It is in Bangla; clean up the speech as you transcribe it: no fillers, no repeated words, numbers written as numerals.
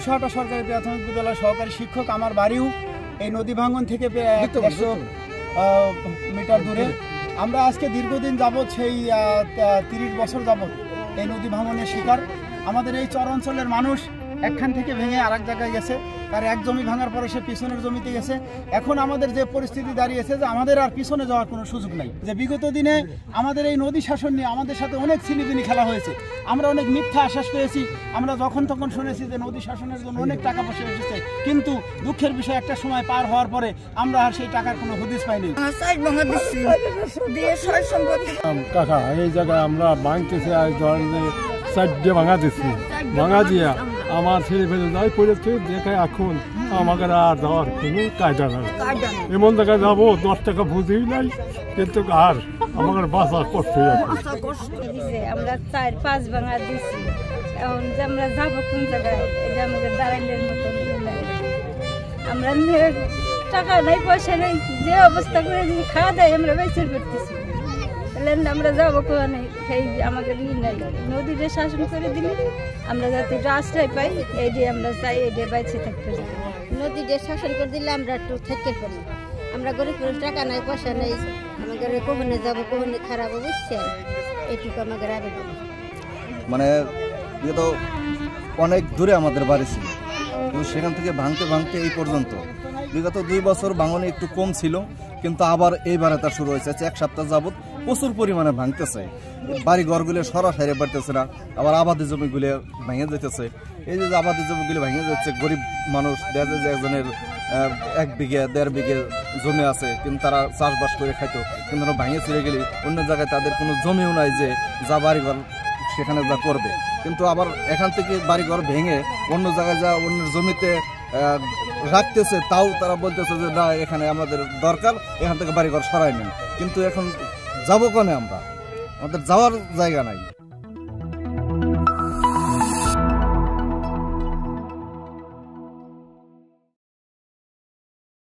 মুসাহাটা সরকারি প্রাথমিক বিদ্যালয় সহকারী শিক্ষক। আমার বাড়িও এই নদী ভাঙন থেকে 100 মিটার দূরে। আমরা আজকে দীর্ঘদিন যাবৎ সেই 30 বছর যাবৎ এই নদী ভাঙনের শিকার। আমাদের এই চর অঞ্চলের মানুষ একখান থেকে ভেঙে আরেক জায়গায় গেছে, তার এক জমি ভাঙার পরে সে পিছনের জমিতে গেছে। এখন আমাদের যে পরিস্থিতি দাঁড়িয়েছে যে আমাদের আর পিছনে যাওয়ার কোনো সুযোগ নাই। যে বিগত দিনে আমাদের এই নদী শাসন নিয়ে আমাদের সাথে অনেক ছিনিবিনি খেলা হয়েছে, আমরা অনেক মিথ্যা আশ্বাস পেয়েছি, আমরা যখন তখন শুনেছি যে নদী শাসনের জন্য অনেক টাকা পয়সা এসেছে, কিন্তু দুঃখের বিষয় একটা সময় পার হওয়ার পরে আমরা আর সেই টাকার কোনো হদিস পাইনি। কাকা এই জায়গায় আমরা ভাঙতেছি, আজ ধরেন যে 4 ভাঙা দিচ্ছি, ভাঙা দিয়া আমার ছেলে ফেলে যাই পড়েছে দেখে এখন আমাকে আর যাওয়ার কোনো কায়দা নাই। এমন জায়গায় যাবো 10 টাকা বুঝেই নাই, কিন্তু আর আমাদের বাঁচা কষ্ট আমরা 4-5 ভাঙা দিচ্ছি। এখন যে আমরা যাবো কোন জায়গায়, এটা আমাদের দাঁড়াইলের মতো আমরা টাকা নাই পয়সা নেই, যে অবস্থা করে যদি খাওয়া দেয় আমরা বেঁচে পড়তেছি। আমরা যাবো কোনে, সেই আমাদের নাই। নদীটা শাসন করে দিলে আমরা যাতে একটু আশ্রয় পাই, এইটাই আমরা চাই, এইটাই বাইছে থাকতে। নদীটা শাসন করে দিলে আমরা একটু থেকে পারি। আমরা গরিব টাকা নাই পয়সা নেই, আমাদের কোহনে যাবো, কোহনে খারাপ বুঝছে, এইটুকু আমাদের আবেদন। মানে বিগত অনেক দূরে আমাদের বাড়ি ছিল, কিন্তু সেখান থেকে ভাঙতে ভাঙতে এই পর্যন্ত বিগত 2 বছর ভাঙনে একটু কম ছিল, কিন্তু আবার এইবারে তা শুরু হয়েছে। 1 সপ্তাহ যাবৎ প্রচুর পরিমাণে ভাঙতেছে, বাড়ি ঘরগুলো সরাসরি বাড়তেছে না, আবার আবাদি জমিগুলো ভেঙে যেতেছে। এই যে আবাদি জমিগুলো ভেঙে যাচ্ছে, গরিব মানুষ দেখা যায় যে একজনের 1 বিঘে 1.5 বিঘে জমি আছে, কিন্তু তারা চাষবাস করে খাইতো, কিন্তু তারা ভেঙে ছিঁড়ে গেলে অন্য জায়গায় তাদের কোনো জমিও নাই যে যা বাড়িঘর সেখানে যা করবে। কিন্তু আবার এখান থেকে বাড়িঘর ভেঙে অন্য জায়গায় যা অন্যের জমিতে রাখতেছে, তাও তারা বলতেছে যে না এখানে আমাদের দরকার, এখান থেকে বাড়িঘর সরাই নেন। কিন্তু এখন যাবো কোনে আমরা, আমাদের যাওয়ার জায়গা নাই।